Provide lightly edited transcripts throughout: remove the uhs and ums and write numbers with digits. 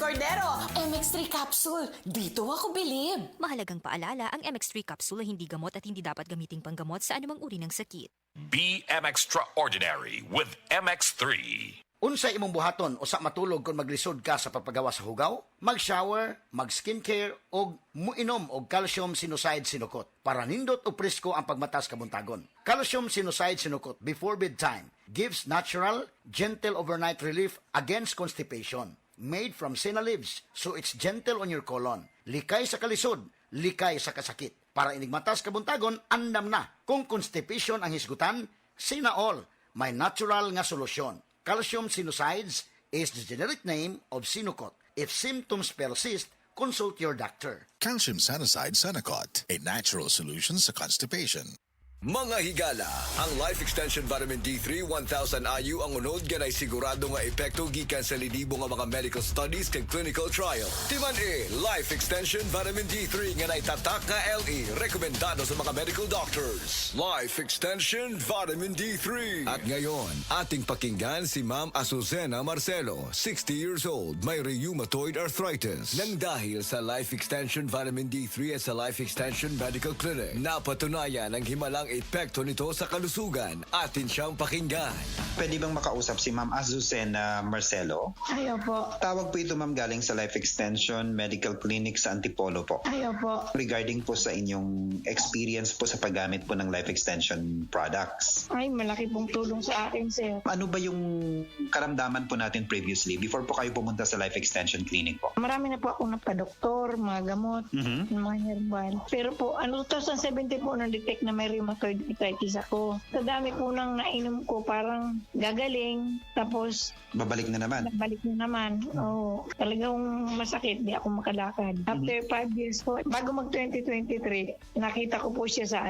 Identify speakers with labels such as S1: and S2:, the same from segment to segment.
S1: Cordero, MX3 capsule. Dito ako bilib.
S2: Mahalagang paalala, ang MX3 capsule ay hindi gamot at hindi dapat gamiting panggamot sa anumang uri ng sakit.
S3: BM Extraordinary with MX3.
S4: Unsay imong buhaton usa matulog kung maglisod ka sa pagpagawa sa hugaw, mag-shower, mag-skincare og muinom og calcium sinucide sinukot para nindot og presko ang pagmatas kabuntagon. Calcium sinucide sinukot before bedtime gives natural, gentle overnight relief against constipation. Made from senna leaves, so it's gentle on your colon. Likay sa kalisod, likay sa kasakit. Para inigmatas kabuntagon, andam na. Kung constipation ang hisgutan, sina all, may natural nga solusyon. Calcium sinucides is the generic name of Sinocot. If symptoms persist, consult your doctor.
S5: Calcium Sanicide Senocot, a natural solution sa constipation.
S6: Mga higala, ang Life Extension Vitamin D3 1000 IU ang unod ganay sigurado nga epekto gikan sa lidibo nga mga medical studies kag clinical trial. Timan Life Extension Vitamin D3 nga tatak nga LE rekomendado sa mga medical doctors. Life Extension Vitamin D3. At ngayon, ating pakinggan si Ma'am Azucena Marcelo, 60 years old, may rheumatoid arthritis. Nang dahil sa Life Extension Vitamin D3 at sa Life Extension Medical Clinic, napatunayan ang himalang epekto nito sa kalusugan. Atin siyang pakinggan.
S7: Pwede bang makausap si Ma'am Azucena Marcelo?
S8: Ayaw po.
S7: Tawag po ito ma'am galing sa Life Extension Medical Clinic sa Antipolo po.
S8: Ayaw po.
S7: Regarding po sa inyong experience po sa paggamit po ng Life Extension products.
S8: Ay, malaki pong tulong sa akin, sir.
S7: Ano ba yung karamdaman po natin previously before po kayo pumunta sa Life Extension Clinic po?
S8: Marami na po ako napadoktor, mga gamot, mga herbal. Pero po, 2017 po na-detect na may rheumatoid arthritis ako. Sa dami po nang nainom ko, parang gagaling. Tapos,
S7: Babalik na naman.
S8: balik na naman. Oo, talagang masakit. Di ako makalakad. After 5 years po, bago mag-2023, nakita ko po siya sa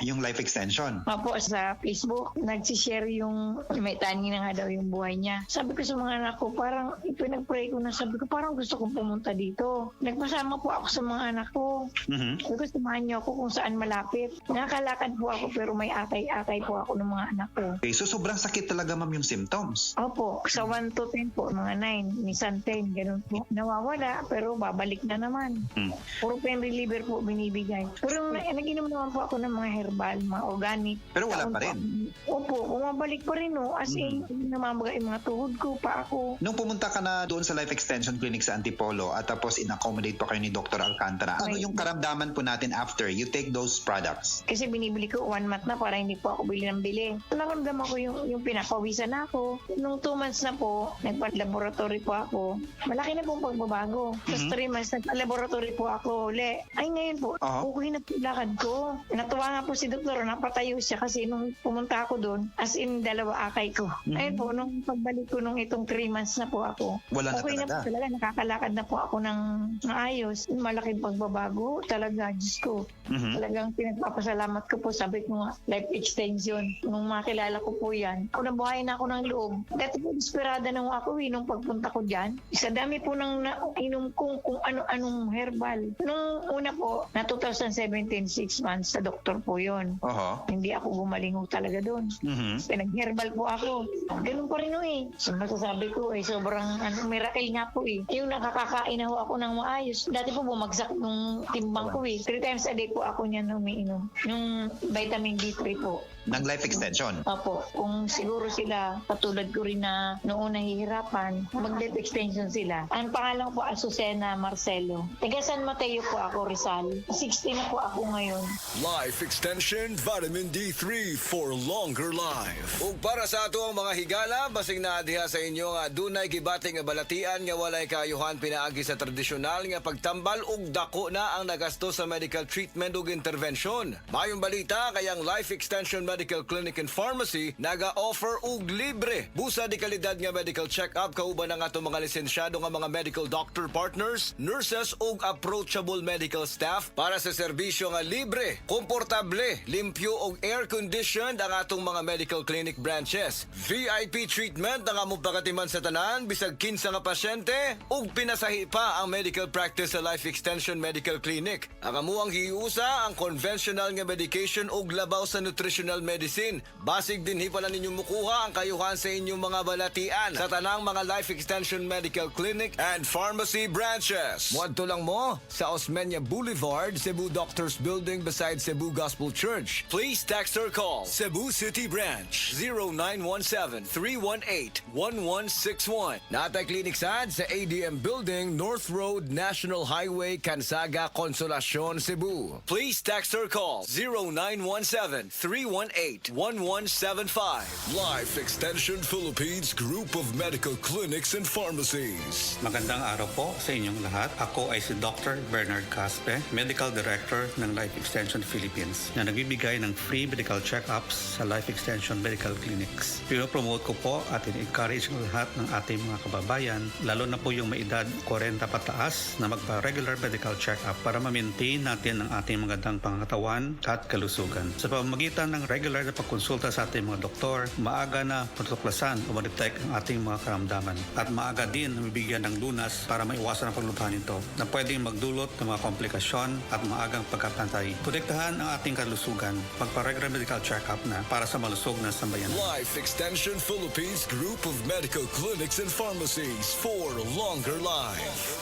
S7: Yung Life Extension.
S8: Opo, sa Facebook, nagsishare yung may tani na nga daw yung buhay niya. Sabi ko sa mga anak ko, parang ipinag-pray ko na sabi ko, parang gusto kong pumunta dito. Nagpasama po ako sa mga anak ko. Sabi ko, samahan niyo ako kung saan malapit. Nakakalakad po ako pero may akay-akay po ako ng mga anak ko.
S7: Okay, so sobrang sakit talaga ma'am yung symptoms.
S8: Opo, sa 1 to 10 po, mga 9, minsan 10, ganun po. Nawawala, pero babalik na naman. Puro pain reliever po binibigay. Pero nag-inom naman po ako ng mga herbal, mga organic.
S7: Pero wala pa rin.
S8: Opo, bumabalik pa rin as in, namamaga yung mga tuhod ko, pa ako.
S7: Nung pumunta ka na doon sa Life Extension Clinic sa Antipolo at tapos in-accommodate pa kayo ni Dr. Alcantara, ano yung karamdaman po natin after you take those products?
S8: Kasi binibili ko 1 month na para hindi po ako bili ng bili. Naramdaman ko yung pinapawisan na ako. Nung 2 months na po, nagpa-laboratory po ako. Malaki na pong pagbabago. Tapos 3 months, nagpa-laboratory po ako uli. Ay ngayon po, okay na po lakad ko. Natuwa nga po si doktor, napatayo siya kasi nung pumunta ako doon, as in 2 akay ko. Ayun po, nung pagbalik ko nung itong 3 months na po ako,
S7: Wala na
S8: okay na po
S7: talaga.
S8: talaga. Nakakalakad na po ako ng maayos. Malaking pagbabago talaga, Diyos ko. Talagang pinagpapasalamat ko po, sabi ko nga, life extension. Nung makilala ko po yan, ako nabuhayin ako ng loob. Dati po, desperada na ako nung pagpunta ko dyan. Sa dami po nang nainom kung ano-anong herbal. Nung una po, na 2017, 6 months, sa doktor po yon. Hindi ako gumaling talaga doon. Pinag-herbal po ako. Ganun pa rin So, masasabi ko sobrang miracle nga po Yung nakakakain na ako ng maayos. Dati po bumagsak nung timbang ko 3 times a day po ako niyan umiinom. Yung vitamin D3 po.
S7: Ng Life Extension?
S8: Opo. Kung siguro sila, katulad ko rin na noong nahihirapan, mag-life extension sila. Ang pangalan ko po, Azucena Marcelo. Taga San Mateo po ako, Rizal. 60 na po ako ngayon.
S6: Life Extension Vitamin D3 for longer life. Ug para sa ato ang mga higala, basing na diha sa inyo nga dunay gibating nga balatian nga walay kaayuhan pinaagi sa tradisyonal nga pagtambal ug dako na ang nagasto sa medical treatment ug intervention. Mayong balita kayang Life Extension Medical Clinic and Pharmacy naga-offer og libre busa di kalidad nga medical check-up kauban ang atong mga lisensyado nga mga medical doctor partners, nurses ug approachable medical staff para sa serbisyo nga libre, komportable, limpyo ug air-conditioned ang atong mga medical clinic branches. VIP treatment ang among pagatiman sa tanan bisag kinsa nga pasyente ug pinasahi pa ang medical practice sa Life Extension Medical Clinic. Ang amuang hiusa ang conventional nga medication ug labaw sa nutritional medicine. Basig din pala ninyo mukuha ang kayuhan sa inyong mga balatian sa tanang mga Life Extension Medical Clinic and Pharmacy branches. Muadto lang mo sa Osmeña Boulevard, Cebu Doctors Building beside Cebu Gospel Church. Please text or call Cebu City Branch 0917-318-1161. Natay Clinic sad sa ADM Building, North Road, National Highway, Cansaga, Consolacion, Cebu. Please text or call 0917-318-1175. Life Extension Philippines Group of Medical Clinics and Pharmacies.
S9: Magandang araw po sa inyong lahat. Ako ay si Dr. Bernard Caspe, Medical Director ng Life Extension Philippines, na nagbibigay ng free medical check-ups sa Life Extension Medical Clinics. Pinopromote ko po at in-encourage ng lahat ng ating mga kababayan, lalo na po yung may edad 40 pataas, na magpa-regular medical check-up para ma-maintain natin ang ating magandang pangatawan at kalusugan. Sa pamamagitan ng regular na pagkonsulta sa ating mga doktor, maaga na matutuklasan o ma-detect ang ating mga karamdaman. At maaga din na mabigyan ng lunas para maiwasan ang paglutahan nito na pwedeng magdulot ng mga komplikasyon at maagang pagkapantay. Protektahan ang ating kalusugan. Magpa-regular medical check-up na para sa malusog na sambayan.
S6: Life Extension Philippines Group of Medical Clinics and Pharmacies for longer life.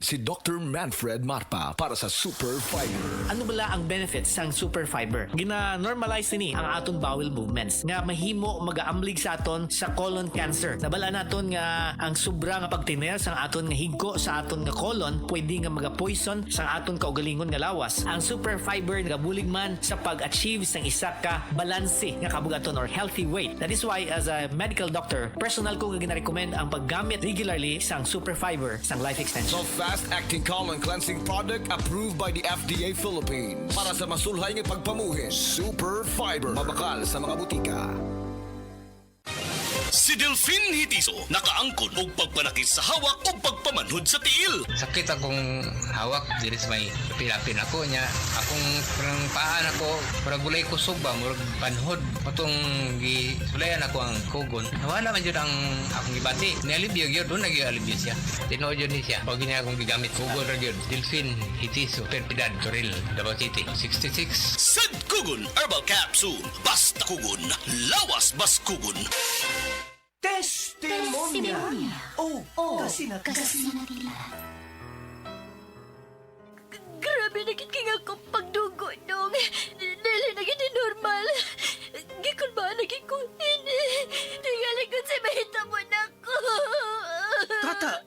S3: Si Dr. Manfred Marpa para sa Super Fiber.
S10: Ano bala ang benefits sang super fiber? Gina-normalize ni ang aton bowel movements nga mahimo magaamblig sa aton sa colon cancer. Nabala naton nga ang sobra nga pagtiner sang aton nga higko sa aton nga colon pwede nga maga-poison sang aton kaugalingon nga lawas. Ang super fiber nagabulig man sa pag-achieve sang isa ka balanse nga kabugaton or healthy weight. That is why as a medical doctor, personal ko nga gina-recommend ang paggamit regularly sang super fiber sang Life Extension.
S6: Fast-acting colon cleansing product approved by the FDA Philippines. Para sa masulhay ng pagpamuhin, Super Fiber. Mabakal sa mga butika.
S11: Si Delfin Hitiso nakaangkon og pagpanakit sa hawak o pagpamanhod sa tiil.
S12: Sakit akong hawak diri sa may pilapin ako niya. Akong parang paan ako, parang gulay kusog ba, murag panhod. Patong gulayan ako ang kugon. Nawala man yun ang akong gibati. Nialibyo yun, doon nag-ialibyo siya. Tinood yun siya. Pag niya akong gigamit, kugon ra yun. Delfin Hitiso, Perpidad, Toril, Davao City, 66.
S11: Sad Kugon Herbal Capsule. Basta kugon, lawas bas kugon.
S1: Testimonya. Oh, kasi na
S2: Grabe na kit nga akong pagdugo dong. Dili na gini normal. Gikon ba naging ko? Hindi. Tingali ko sa mahita mo na ko.
S10: Tata!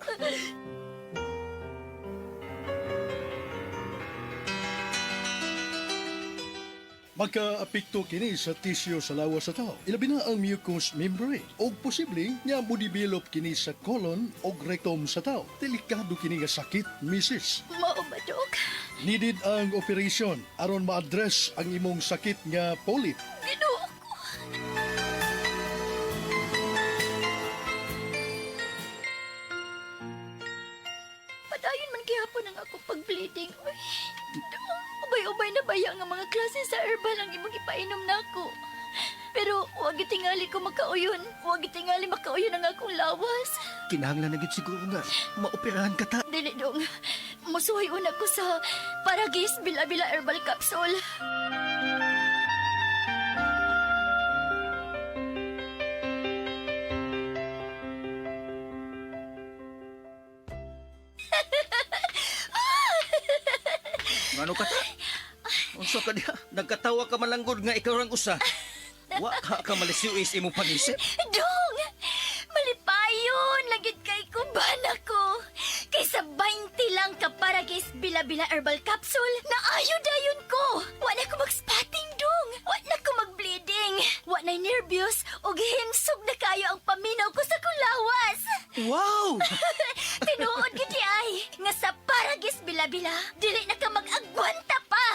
S13: Magka-apekto kini sa tisyo sa lawas sa tao. Ilabi na ang mucous membrane. O posibleng nga mo-develop kini sa colon o rectum sa tao. Delikado kini nga sakit, misis.
S2: Mao ba, Dok?
S13: Needed ang operation aron ma-address ang imong sakit nga polyp.
S2: Ginoo ko. Padayon man gihapon ang akong pag-bleeding. Uy, Dok, ubay-ubay na baya nga mga klase sa herbal ang imong ipainom nako. Pero huwag itingali ko makauyon. Huwag itingali makauyon ang akong lawas.
S10: Kinahanglan na gid siguro nga maoperahan ka ta.
S2: Dili dong. Musuhay una ko sa Paragis Bila-Bila Herbal Capsule.
S10: Ngano ka ta? Unsa ka diha? Nagkatawa ka malanggod nga ikaw rang usa. Wa ka malisiwis imong panisip.
S2: Dong! Malipayon! Lagit kay kumbana ko. Kaysa 20 lang ka Paragis Bila-Bila Herbal Capsule, naayo dayon ko. Wa na ko mag-spotting, Dong. Wa na ko mag-bleeding. Wa na nervyos o gihinsog na kayo ang paminaw ko sa kulawas.
S10: Wow!
S2: Tinuod gid ay nga sa Paragis Bila-Bila, dili na ka mag-agwanta pa.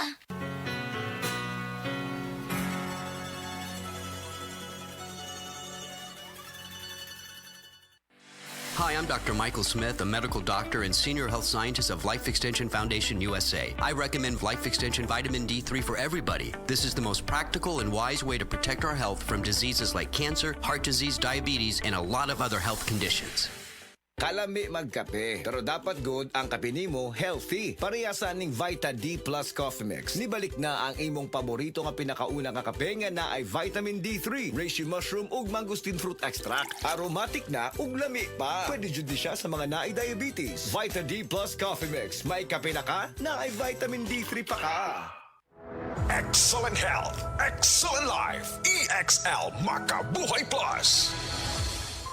S14: Hi, I'm Dr. Michael Smith, a medical doctor and senior health scientist of Life Extension Foundation USA. I recommend Life Extension Vitamin D3 for everybody. This is the most practical and wise way to protect our health from diseases like cancer, heart disease, diabetes, and a lot of other health conditions.
S6: Kalami magkape. Pero dapat good ang kape nimo healthy. Parehasan ning Vita D Plus Coffee Mix. Nibalik na ang imong paborito nga pinakauna nga kape nga na ay vitamin D3, reishi mushroom ug mangosteen fruit extract. Aromatic na ug lami pa. Pwede jud siya sa mga naay diabetes. Vita D Plus Coffee Mix. May kape na ka, na ay vitamin D3 pa ka.
S3: Excellent health, excellent life. EXL Makabuhay Plus.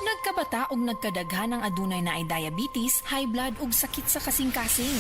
S15: Nagkabata ug nagkadaghan ng adunay na ay diabetes, high blood ug sakit sa kasing-kasing.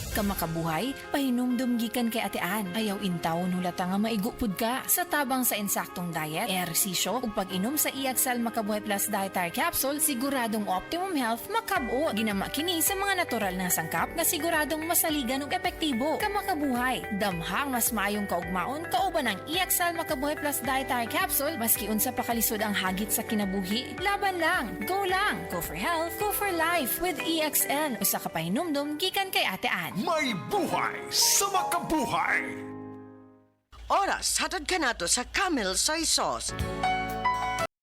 S15: Kamakabuhay, pahinumdum gikan kay atean. Ayaw intaw nulata nga maigupod ka. Sa tabang sa insaktong diet, ehersisyo ug pag-inom sa EXL Makabuhay Plus Dietary Capsule, siguradong optimum health makab-o. Ginama kini sa mga natural na sangkap na siguradong masaligan ug epektibo. Kamakabuhay, damhang mas maayong kaugmaon kauban ng EXL Makabuhay Plus Dietary Capsule maski unsa pa kalisod ang hagit sa kinabuhi. Laban lang, go for health, go for life with EXL. Usa ka pahinumdum gikan kay atean.
S3: May buhay sa makabuhay.
S1: Oras, hatod ka na to sa Camel Soy Sauce.